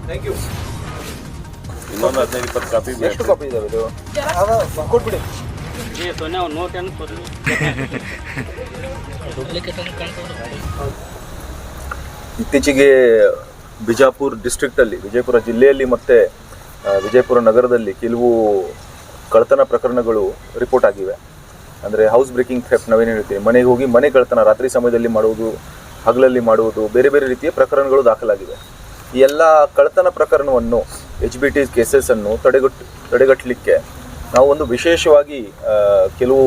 Thank you. ಇನ್ನೊಂದು 15-20 copy ಎಷ್ಟು copy ಇದಾವೆ ಇದು? ಕೊಟ್ಬಿಡಿ. ಇತ್ತೀಚೆಗೆ ಬಿಜಾಪುರ ಡಿಸ್ಟ್ರಿಕ್ಟಲ್ಲಿ, ವಿಜಯಪುರ ಜಿಲ್ಲೆಯಲ್ಲಿ ಮತ್ತು ವಿಜಯಪುರ ನಗರದಲ್ಲಿ ಕೆಲವು ಕಳ್ಳತನ ಪ್ರಕರಣಗಳು ರಿಪೋರ್ಟ್ ಆಗಿವೆ. ಅಂದರೆ ಹೌಸ್ ಬ್ರೇಕಿಂಗ್ ಥೆಫ್ಟ್ ನಾವೇನು ಹೇಳ್ತೀವಿ, ಮನೆಗೆ ಹೋಗಿ ಮನೆ ಕಳ್ಳತನ ರಾತ್ರಿ ಸಮಯದಲ್ಲಿ ಮಾಡುವುದು, ಹಗಲಲ್ಲಿ ಮಾಡುವುದು, ಬೇರೆ ಬೇರೆ ರೀತಿಯ ಪ್ರಕರಣಗಳು ದಾಖಲಾಗಿವೆ. ಈ ಎಲ್ಲ ಕಳ್ಳತನ ಪ್ರಕರಣವನ್ನು HBT ಕೇಸಸನ್ನು ತಡೆಗಟ್ಟಲಿಕ್ಕೆ ನಾವು ಒಂದು ವಿಶೇಷವಾಗಿ ಕೆಲವು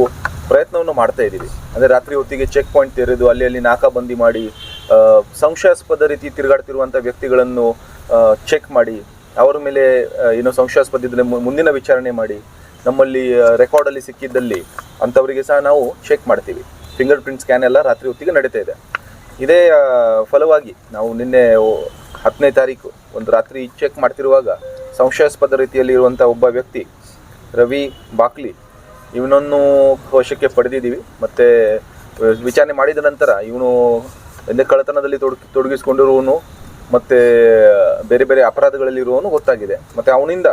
ಪ್ರಯತ್ನವನ್ನು ಮಾಡ್ತಾ ಇದ್ದೀವಿ. ಅಂದರೆ ರಾತ್ರಿ ಹೊತ್ತಿಗೆ ಚೆಕ್ ಪಾಯಿಂಟ್ ತೆರೆದು ಅಲ್ಲಿ ನಾಕಾಬಂದಿ ಮಾಡಿ ಸಂಶಯಾಸ್ಪದ ರೀತಿ ತಿರುಗಾಡ್ತಿರುವಂಥ ವ್ಯಕ್ತಿಗಳನ್ನು ಚೆಕ್ ಮಾಡಿ ಅವರ ಮೇಲೆ ಏನೋ ಸಂಶಯಾಸ್ಪದ ಇದ್ದರೆ ಮುಂದಿನ ವಿಚಾರಣೆ ಮಾಡಿ ನಮ್ಮಲ್ಲಿ ರೆಕಾರ್ಡಲ್ಲಿ ಸಿಕ್ಕಿದ್ದಲ್ಲಿ ಅಂಥವರಿಗೆ ಸಹ ನಾವು ಚೆಕ್ ಮಾಡ್ತೀವಿ. ಫಿಂಗರ್ ಪ್ರಿಂಟ್ ಸ್ಕ್ಯಾನ್ ಎಲ್ಲ ರಾತ್ರಿ ಹೊತ್ತಿಗೆ ನಡೀತಾ ಇದೆ. ಇದೇ ಫಲವಾಗಿ ನಾವು ನಿನ್ನೆ 10ನೇ ತಾರೀಕು ಒಂದು ರಾತ್ರಿ ಚೆಕ್ ಮಾಡ್ತಿರುವಾಗ ಸಂಶಯಾಸ್ಪದ ರೀತಿಯಲ್ಲಿ ಇರುವಂಥ ಒಬ್ಬ ವ್ಯಕ್ತಿ ರವಿ ಬಾಕ್ಲಿ ಇವನನ್ನು ವಶಕ್ಕೆ ಪಡೆದಿದ್ದೀವಿ. ಮತ್ತು ವಿಚಾರಣೆ ಮಾಡಿದ ನಂತರ ಇವನು ಕಳ್ಳತನದಲ್ಲಿ ತೊಡಗಿಸ್ಕೊಂಡಿರುವನು ಮತ್ತು ಬೇರೆ ಬೇರೆ ಅಪರಾಧಗಳಲ್ಲಿರುವವನು ಗೊತ್ತಾಗಿದೆ. ಮತ್ತು ಅವನಿಂದ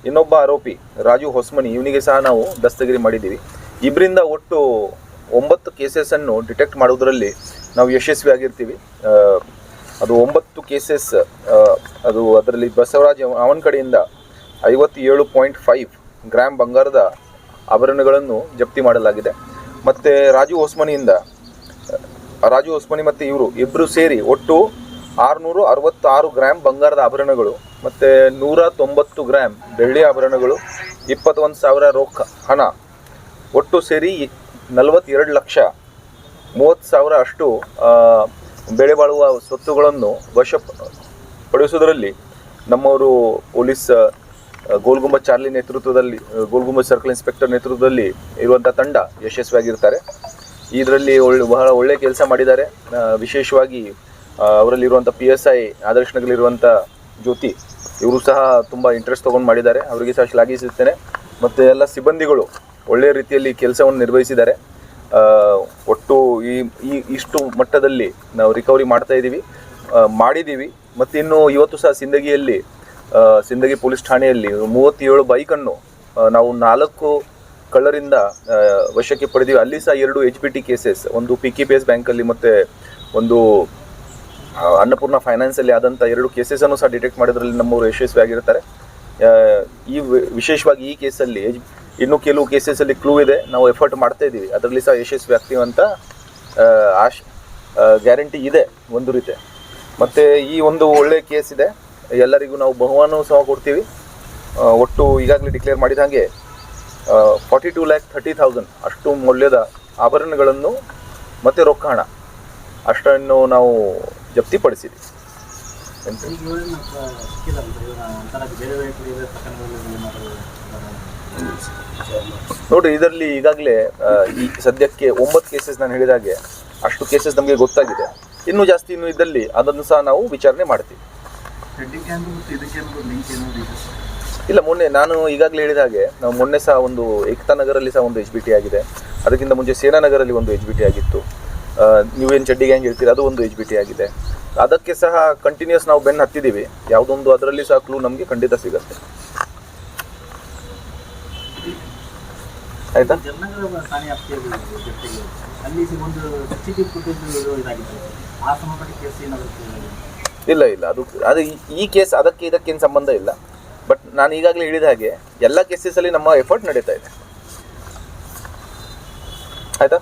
ಇನ್ನೊಬ್ಬ ಆರೋಪಿ ರಾಜು ಹೊಸ್ಮನಿ ಇವನಿಗೆ ಸಹ ನಾವು ದಸ್ತಗಿರಿ ಮಾಡಿದ್ದೀವಿ. ಇಬ್ಬರಿಂದ ಒಟ್ಟು 9 ಕೇಸಸನ್ನು ಡಿಟೆಕ್ಟ್ ಮಾಡೋದರಲ್ಲಿ ನಾವು ಯಶಸ್ವಿಯಾಗಿರ್ತೀವಿ. ಅದು 9 ಕೇಸಸ್. ಅದರಲ್ಲಿ ಬಸವರಾಜ್ ಅವನ ಕಡೆಯಿಂದ 57.5 ಗ್ರಾಮ್ ಬಂಗಾರದ ಆಭರಣಗಳನ್ನು ಜಪ್ತಿ ಮಾಡಲಾಗಿದೆ. ಮತ್ತು ರಾಜು ಹೊಸ್ಮನಿ ಮತ್ತು ಇಬ್ಬರು ಸೇರಿ ಒಟ್ಟು 666 ಗ್ರಾಮ್ ಬಂಗಾರದ ಆಭರಣಗಳು ಮತ್ತು 190 ಗ್ರಾಮ್ ಬೆಳ್ಳಿ ಆಭರಣಗಳು, 21,000 ರೊಕ್ಕ ಹಣ, ಒಟ್ಟು ಸೇರಿ 42,30,000 ಅಷ್ಟು ಬೆಳೆ ಬಾಳುವ ಸ್ವತ್ತುಗಳನ್ನು ವಶಪಡಿಸುವುದರಲ್ಲಿ ನಮ್ಮವರು ಪೊಲೀಸ್ ಗೋಲ್ಗುಂಬ ಚಾರ್ಲಿ ನೇತೃತ್ವದಲ್ಲಿ, ಗೋಲ್ಗುಂಬ ಸರ್ಕಲ್ ಇನ್ಸ್ಪೆಕ್ಟರ್ ನೇತೃತ್ವದಲ್ಲಿ ಇರುವಂಥ ತಂಡ ಯಶಸ್ವಿಯಾಗಿರ್ತಾರೆ. ಇದರಲ್ಲಿ ಬಹಳ ಒಳ್ಳೆಯ ಕೆಲಸ ಮಾಡಿದ್ದಾರೆ. ವಿಶೇಷವಾಗಿ ಅವರಲ್ಲಿರುವಂಥ PSI ಆದರ್ಶ್ ನಗರಲ್ಲಿರುವಂಥ ಜ್ಯೋತಿ ಇವರು ಸಹ ತುಂಬ ಇಂಟ್ರೆಸ್ಟ್ ತೊಗೊಂಡು ಮಾಡಿದ್ದಾರೆ. ಅವರಿಗೆ ಸಹ ಶ್ಲಾಘಿಸುತ್ತೇನೆ. ಮತ್ತು ಎಲ್ಲ ಸಿಬ್ಬಂದಿಗಳು ಒಳ್ಳೆಯ ರೀತಿಯಲ್ಲಿ ಕೆಲಸವನ್ನು ನಿರ್ವಹಿಸಿದ್ದಾರೆ. ಒಟ್ಟು ಇಷ್ಟು ಮಟ್ಟದಲ್ಲಿ ನಾವು ರಿಕವರಿ ಮಾಡಿದ್ದೀವಿ. ಮತ್ತು ಇನ್ನು ಇವತ್ತು ಸಹ ಸಿಂದಗಿ ಪೊಲೀಸ್ ಠಾಣೆಯಲ್ಲಿ 37 ಬೈಕನ್ನು ನಾವು 4 ಕಳ್ಳರಿಂದ ವಶಕ್ಕೆ ಪಡೆದಿವಿ. ಅಲ್ಲಿ ಸಹ 2 HBT ಕೇಸಸ್, ಒಂದು PKPS ಬ್ಯಾಂಕಲ್ಲಿ ಮತ್ತು ಒಂದು ಅನ್ನಪೂರ್ಣ ಫೈನಾನ್ಸಲ್ಲಿ ಆದಂಥ 2 ಕೇಸಸನ್ನು ಸಹ ಡಿಟೆಕ್ಟ್ ಮಾಡೋದ್ರಲ್ಲಿ ನಮ್ಮವರು ಯಶಸ್ವಿಯಾಗಿರ್ತಾರೆ. ವಿಶೇಷವಾಗಿ ಈ ಕೇಸಲ್ಲಿ ಇನ್ನೂ ಕೆಲವು ಕೇಸಸಲ್ಲಿ ಕ್ಲೂ ಇದೆ, ನಾವು ಎಫರ್ಟ್ ಮಾಡ್ತಾ ಇದ್ದೀವಿ. ಅದರಲ್ಲಿ ಸಹ ಯಶಸ್ವಿ ಆಗ್ತೀವಿ ಅಂತ ಗ್ಯಾರಂಟಿ ಇದೆ ಒಂದು ರೀತಿ. ಮತ್ತು ಈ ಒಂದು ಒಳ್ಳೆಯ ಕೇಸ್ ಇದೆ, ಎಲ್ಲರಿಗೂ ನಾವು ಬಹುಮಾನವೂ ಸಹ ಕೊಡ್ತೀವಿ. ಒಟ್ಟು ಈಗಾಗಲೇ ಡಿಕ್ಲೇರ್ ಮಾಡಿದ ಹಾಗೆ 42,30,000 ಅಷ್ಟು ಮೌಲ್ಯದ ಆಭರಣಗಳನ್ನು ಮತ್ತು ರೊಕ್ಕ ಹಣ ಅಷ್ಟನ್ನು ನಾವು ಜಪ್ತಿಪಡಿಸಿದ್ವಿ. ನೋಡಿರಿ, ಇದರಲ್ಲಿ ಈಗಾಗಲೇ ಈ ಸದ್ಯಕ್ಕೆ 9 ಕೇಸಸ್ ನಾನು ಹೇಳಿದಾಗೆ ಅಷ್ಟು ಕೇಸಸ್ ನಮಗೆ ಗೊತ್ತಾಗಿದೆ. ಇನ್ನೂ ಜಾಸ್ತಿ ಇದ್ದಲ್ಲಿ ಅದನ್ನು ಸಹ ನಾವು ವಿಚಾರಣೆ ಮಾಡ್ತೀವಿ. ಇಲ್ಲ, ಮೊನ್ನೆ ನಾನು ಈಗಾಗಲೇ ಹೇಳಿದ ಹಾಗೆ ನಾವು ಮೊನ್ನೆ ಸಹ ಒಂದು ಏಕತಾ ನಗರಲ್ಲಿ ಸಹ ಒಂದು HBT ಆಗಿದೆ. ಅದಕ್ಕಿಂತ ಮುಂಚೆ ಸೇನಾನಗರಲ್ಲಿ ಒಂದು HBT ಆಗಿತ್ತು. ನೀವೇನು ಚಡ್ಡಿ ಗ್ಯಾಂಗ್ ಹೇಳ್ತೀರಿ, ಅದು ಒಂದು HBT ಆಗಿದೆ. ಅದಕ್ಕೆ ಸಹ ಕಂಟಿನ್ಯೂಸ್ ನಾವು ಬೆನ್ನು ಹತ್ತಿದ್ದೀವಿ. ಯಾವುದೊಂದು ಅದರಲ್ಲಿ ಸಹ ಕ್ಲೂ ನಮಗೆ ಖಂಡಿತ ಸಿಗುತ್ತೆ. ಆಯ್ತಾ? ಇಲ್ಲ, ಅದು ಈ ಕೇಸ್ ಇದಕ್ಕೇನು ಸಂಬಂಧ ಇಲ್ಲ. ಬಟ್ ನಾನು ಈಗಾಗಲೇ ಹೇಳಿದ ಹಾಗೆ ಎಲ್ಲ ಕೇಸಸಲ್ಲಿ ನಮ್ಮ ಎಫರ್ಟ್ ನಡೀತಾ ಇದೆ. ಆಯ್ತಾ?